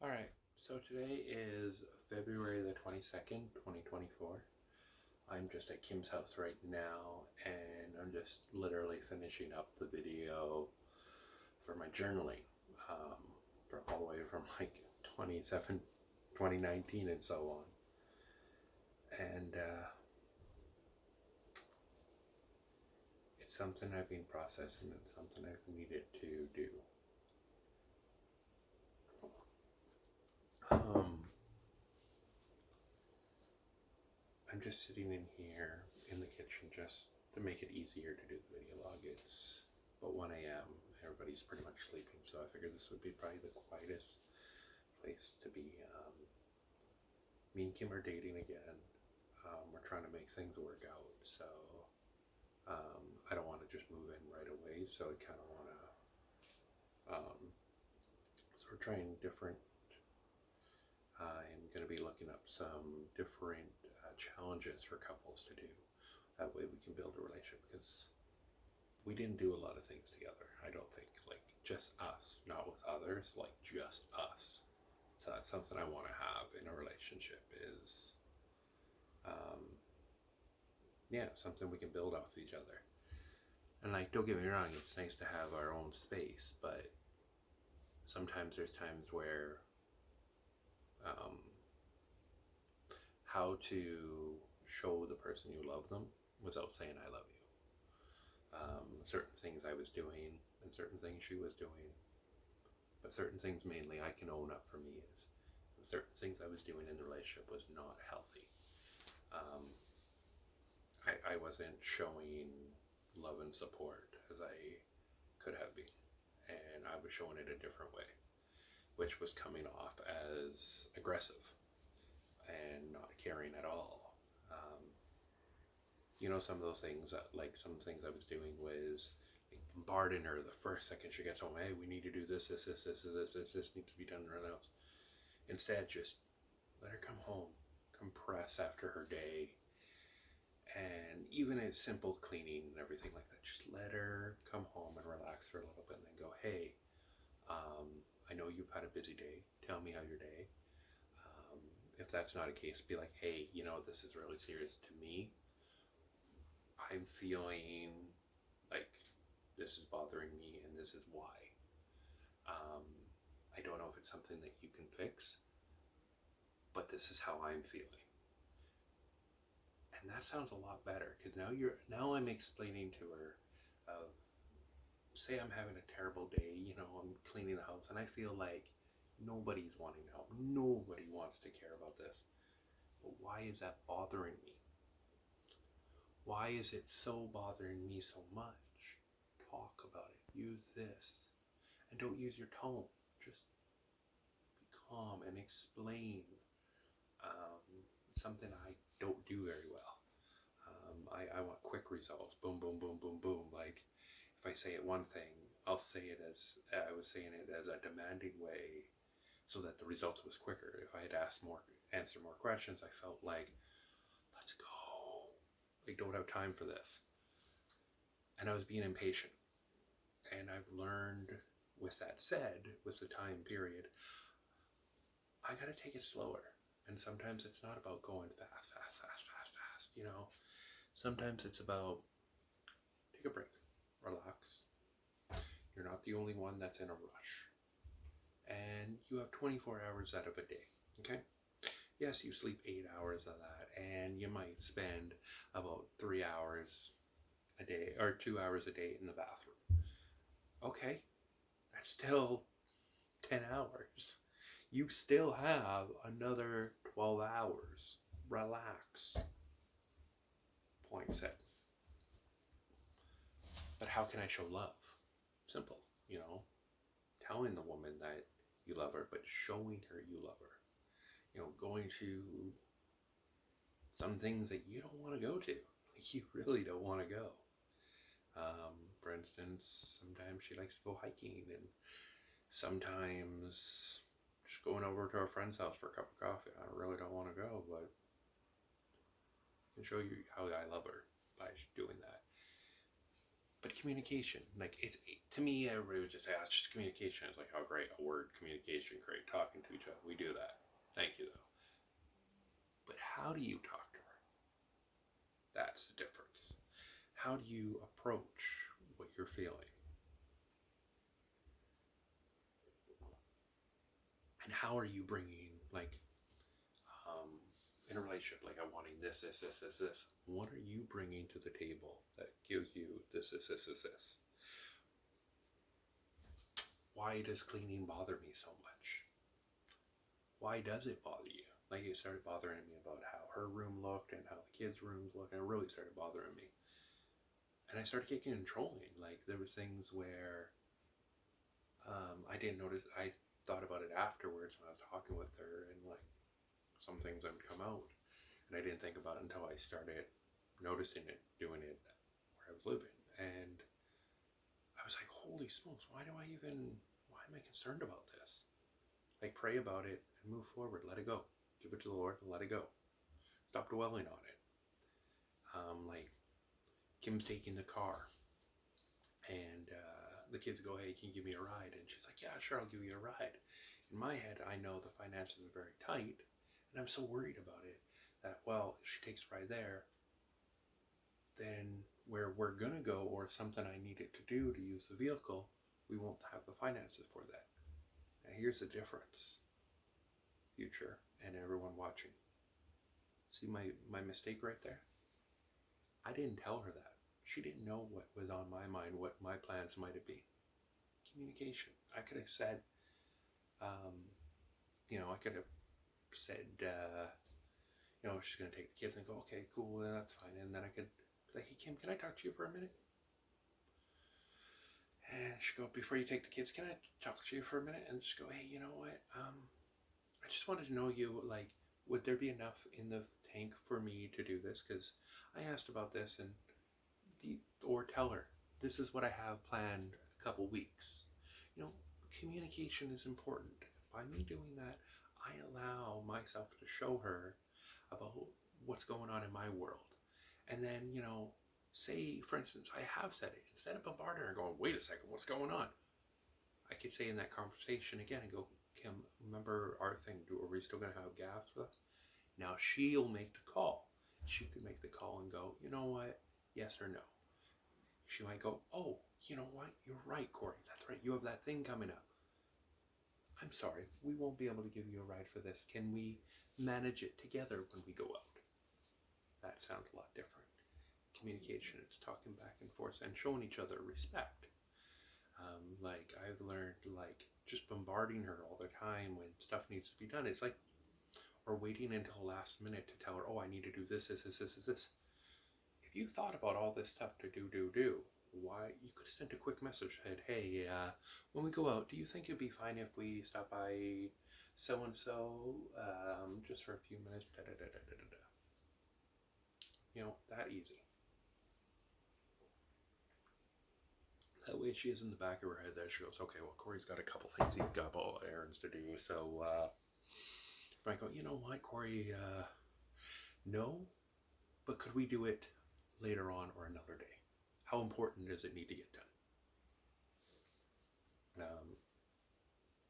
Alright, so today is February the 22nd, 2024. I'm just at Kim's house right now, and I'm just literally finishing up the video for my journaling, um, for all the way from like 2019 and so on. And it's something I've been processing and something I've needed to do. I'm just sitting in here in the kitchen just to make it easier to do the video log. It's about 1 a.m. Everybody's pretty much sleeping, so I figured this would be probably the quietest place to be. Me and Kim are dating again. We're trying to make things work out, so I don't want to just move in right away, so I kind of want to. So we're trying different. I'm going to be looking up some different challenges for couples to do. That way we can build a relationship, because we didn't do a lot of things together, I don't think. Like, just us, not with others, like just us. So that's something I want to have in a relationship is, yeah, something we can build off each other. And like, don't get me wrong, it's nice to have our own space, but sometimes there's times where um, how to show the person you love them without saying I love you. Certain things I was doing and certain things she was doing, but certain things mainly I can own up for me is certain things I was doing in the relationship was not healthy. I wasn't showing love and support as I could have been, and I was showing it a different way, which was coming off as aggressive and not caring at all. Some of those things that, like, some things I was doing was like bombarding her the first second she gets home. Hey, we need to do this needs to be done right now. Instead, just let her come home, compress after her day, and even a simple cleaning and everything like that. Just let her come home and relax for a little bit, and then go, hey, I know you've had a busy day. Tell me how your day. If that's not a case, be like, hey, this is really serious to me. I'm feeling like this is bothering me, and this is why. I don't know if it's something that you can fix, but this is how I'm feeling. And that sounds a lot better, because now I'm explaining to her of, say I'm having a terrible day, I'm cleaning the house and I feel like nobody's wanting to help. Nobody wants to care about this. But why is that bothering me? Why is it so bothering me so much? Talk about it. Use this. And don't use your tone. Just be calm and explain something I don't do very well. I want quick results. Boom, boom, boom, boom, boom. Like, if I say it one thing, I'll say it as I was saying it as a demanding way, so that the results was quicker. If I had answered more questions, I felt like, let's go. I don't have time for this. And I was being impatient. And I've learned, with that said, with the time period, I gotta take it slower. And sometimes it's not about going fast. Sometimes it's about take a break, relax. You're not the only one that's in a rush. And you have 24 hours out of a day, okay? Yes, you sleep 8 hours of that, and you might spend about 3 hours a day or 2 hours a day in the bathroom. Okay, that's still 10 hours. You still have another 12 hours. Relax. Point set. But how can I show love? Simple, telling the woman that you love her, but showing her you love her. Going to some things that you don't want to go to. Like, you really don't want to go. For instance, sometimes she likes to go hiking, and sometimes just going over to a friend's house for a cup of coffee. I really don't want to go, but I can show you how I love her by doing that. But communication, like to me, everybody would just say, oh, it's just communication. It's like, oh, great, a word, communication, great, talking to each other. We do that. Thank you, though. But how do you talk to her? That's the difference. How do you approach what you're feeling? And how are you bringing, like, in a relationship, like, I'm wanting this, this, this, this, this. What are you bringing to the table that gives you this, this, this, this, this? Why does cleaning bother me so much? Why does it bother you? Like, it started bothering me about how her room looked and how the kids' rooms looked, and it really started bothering me. And I started getting controlling. Like, there was things where I didn't notice. I thought about it afterwards when I was talking with her, and like some things would come out, and I didn't think about it until I started noticing it, doing it where I was living, and I was like, "Holy smokes! Why am I concerned about this? Like, pray about it and move forward. Let it go. Give it to the Lord and let it go. Stop dwelling on it." Like Kim's taking the car, and the kids go, "Hey, can you give me a ride?" And she's like, "Yeah, sure, I'll give you a ride." In my head, I know the finances are very tight, and I'm so worried about it that, well, if she takes a ride there, then where we're gonna go or something I needed to do to use the vehicle, we won't have the finances for that. Now here's the difference, future and everyone watching. See my mistake right there? I didn't tell her that. She didn't know what was on my mind, what my plans might have been. Communication. I could have said, I could have said, she's going to take the kids and go, okay, cool, that's fine. And then I could say, hey, Kim, can I talk to you for a minute? And she'd go, before you take the kids, can I talk to you for a minute? And just go, hey, you know what? I just wanted to know you, like, would there be enough in the tank for me to do this? Because I asked about this, and or tell her, this is what I have planned a couple weeks. Communication is important. By me doing that, I allow myself to show her about what's going on in my world. And then, say, for instance, I have said it. Instead of bombarding her going, wait a second, what's going on? I could say in that conversation again and go, Kim, remember our thing? Are we still going to have gas for that? Now she'll make the call. She could make the call and go, you know what? Yes or no. She might go, oh, you know what? You're right, Corey. That's right. You have that thing coming up. I'm sorry. We won't be able to give you a ride for this. Can we manage it together when we go out? That sounds a lot different. Communication, it's talking back and forth and showing each other respect. Like, I've learned, like, just bombarding her all the time when stuff needs to be done. It's like, or waiting until last minute to tell her, oh, I need to do this. If you thought about all this stuff to do, why, you could have sent a quick message, said, hey, when we go out, do you think it'd be fine if we stop by so-and-so just for a few minutes? That easy. That way she is in the back of her head that she goes, okay, well, Corey's got a couple things, he's got a couple errands to do, so I go, you know what, Corey, no, but could we do it later on or another day? How important does it need to get done?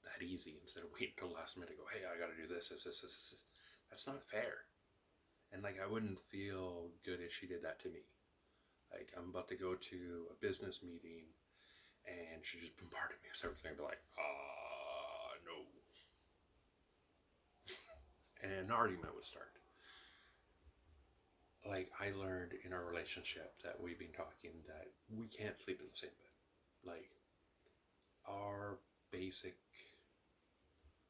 That easy, instead of waiting till the last minute to go, hey, I got to do this. That's not fair. And like, I wouldn't feel good if she did that to me. Like, I'm about to go to a business meeting and she just bombarded me with everything. I'd be like, no. And an argument would start. Like, I learned in our relationship that we've been talking that we can't sleep in the same bed. Like, our basic,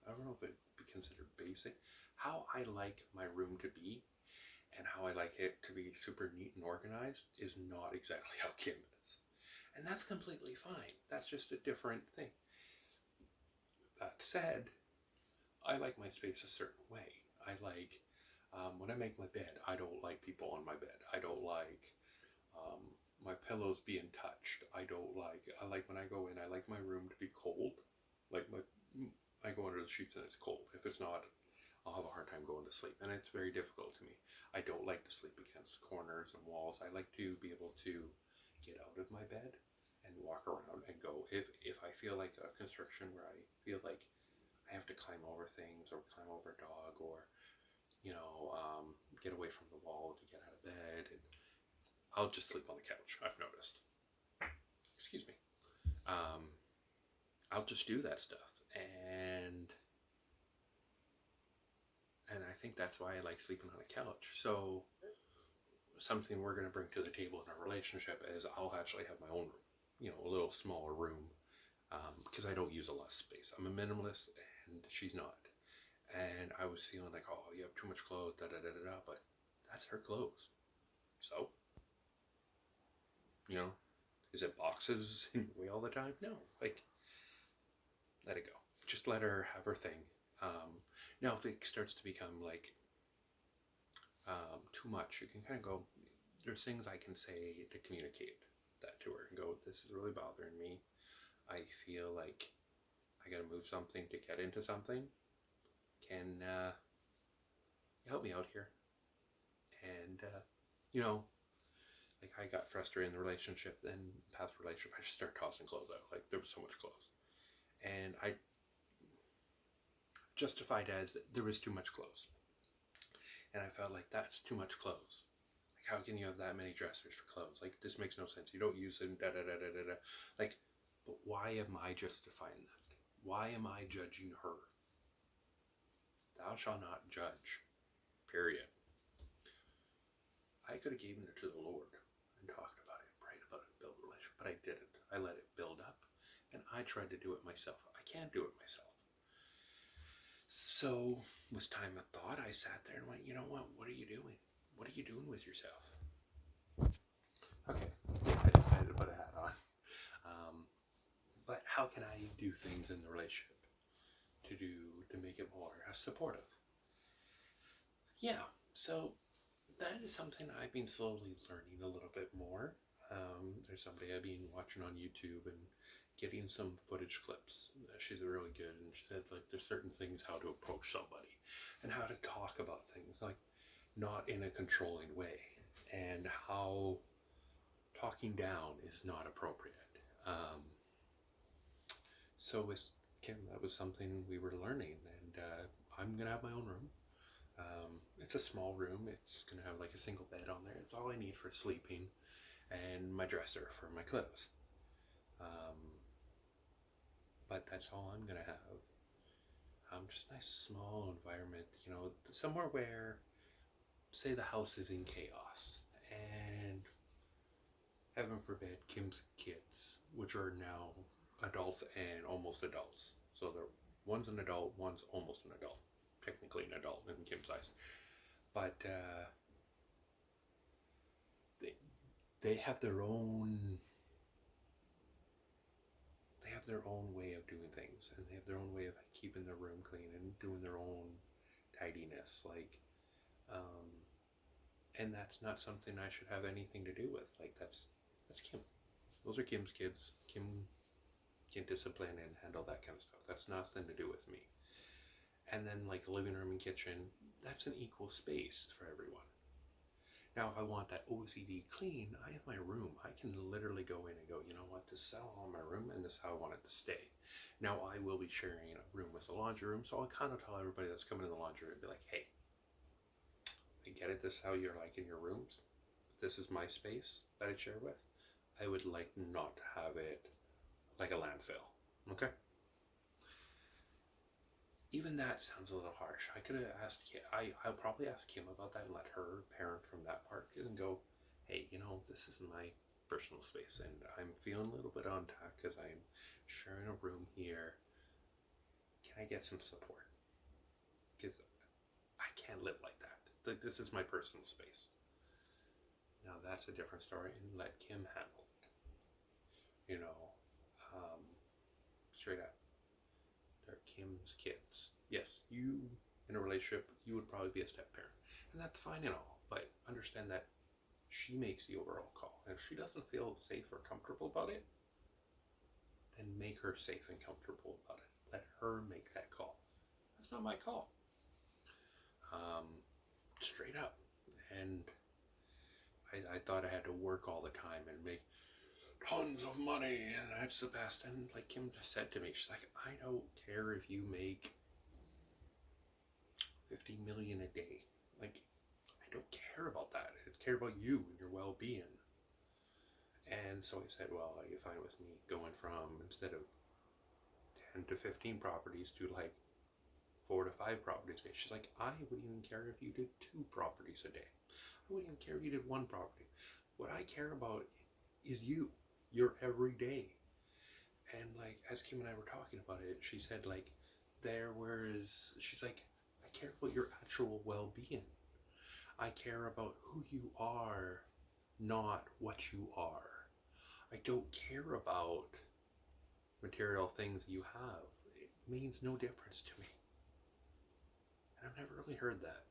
I don't know if it'd be considered basic, how I like my room to be and how I like it to be super neat and organized is not exactly how Kim is. And that's completely fine. That's just a different thing. That said, I like my space a certain way. I like, when I make my bed, I don't like people on my bed. I don't like my pillows being touched. I like when I go in, I like my room to be cold. Like I go under the sheets and it's cold. If it's not, I'll have a hard time going to sleep. And it's very difficult to me. I don't like to sleep against corners and walls. I like to be able to get out of my bed and walk around and go. If I feel like a constriction where I feel like I have to climb over things or climb over a dog or get away from the wall to get out of bed, and I'll just sleep on the couch. I've noticed. Excuse me. Um, I'll just do that stuff, and I think that's why I like sleeping on a couch. So something we're going to bring to the table in our relationship is I'll actually have my own room, a little smaller room, because I don't use a lot of space. I'm a minimalist, and she's not. And I was feeling like, oh, you have too much clothes, da da da da da. But that's her clothes. So, is it boxes in the way all the time? No, like, let it go. Just let her have her thing. Now, if it starts to become like too much, you can kind of go. There's things I can say to communicate that to her and go, this is really bothering me. I feel like I got to move something to get into something. Can you help me out here? And like I got frustrated in the relationship, then past relationship, I just started tossing clothes out. Like there was so much clothes, and I justified as there was too much clothes, and I felt like that's too much clothes. Like how can you have that many dressers for clothes? Like this makes no sense. You don't use them. Da da da da da da. Like, but why am I justifying that? Why am I judging her? Thou shalt not judge. Period. I could have given it to the Lord and talked about it, prayed about it, built a relationship, but I didn't. I let it build up, and I tried to do it myself. I can't do it myself. So, it was time of thought. I sat there and went, you know what? What are you doing? What are you doing with yourself? Okay, I decided to put a hat on. But how can I do things in the relationship to make it more supportive? Yeah, so that is something I've been slowly learning a little bit more. There's somebody I've been watching on YouTube and getting some footage clips. She's really good, and she said like there's certain things how to approach somebody and how to talk about things like not in a controlling way, and how talking down is not appropriate. So with Kim, that was something we were learning, and I'm gonna have my own room. It's a small room. It's going to have like a single bed on there. It's all I need for sleeping, and my dresser for my clothes. But that's all I'm going to have. Just a nice small environment, somewhere where, say, the house is in chaos, and heaven forbid, Kim's kids, which are now adults and almost adults. So one's an adult, one's almost an adult. Technically an adult in Kim's eyes. But they have their own way of doing things, and they have their own way of keeping their room clean and doing their own tidiness, like and that's not something I should have anything to do with. Like that's Kim. Those are Kim's kids. Kim can discipline and handle that kind of stuff. That's nothing to do with me. And then like the living room and kitchen, that's an equal space for everyone. Now, if I want that OCD clean, I have my room. I can literally go in and go, you know what, this is how I want my room, and this is how I want it to stay. Now, I will be sharing a room with the laundry room, so I'll kind of tell everybody that's coming in the laundry room, be like, hey, I get it, this is how you're like in your rooms. This is my space that I share with. I would like not to have it like a landfill, okay? Even that sounds a little harsh. I could have asked Kim, I'll probably ask Kim about that and let her parent from that part and go, hey, this is my personal space and I'm feeling a little bit on top because I'm sharing a room here. Can I get some support? Because I can't live like that. Like, this is my personal space. Now that's a different story, and let Kim handle it. Straight up. They're Kim's kids. Yes, you, in a relationship, you would probably be a step parent. And that's fine and all, but understand that she makes the overall call. And if she doesn't feel safe or comfortable about it, then make her safe and comfortable about it. Let her make that call. That's not my call. Straight up. And I thought I had to work all the time and make tons of money, and that's the best. And like Kim just said to me, she's like, I don't care if you make 50 million a day. Like, I don't care about that. I care about you and your well-being. And so I said, well, are you fine with me going from, instead of 10 to 15 properties, to like 4 to 5 properties a day? She's like, I wouldn't even care if you did 2 properties a day. I wouldn't even care if you did 1 property. What I care about is you, your everyday. And like, as Kim and I were talking about it, she said like, she's like, I care about your actual well-being. I care about who you are, not what you are. I don't care about material things you have. It means no difference to me. And I've never really heard that.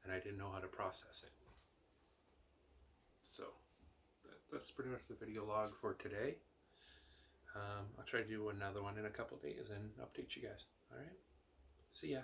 And I didn't know how to process it. So that's pretty much the video log for today. I'll try to do another one in a couple days and update you guys. All right. See ya.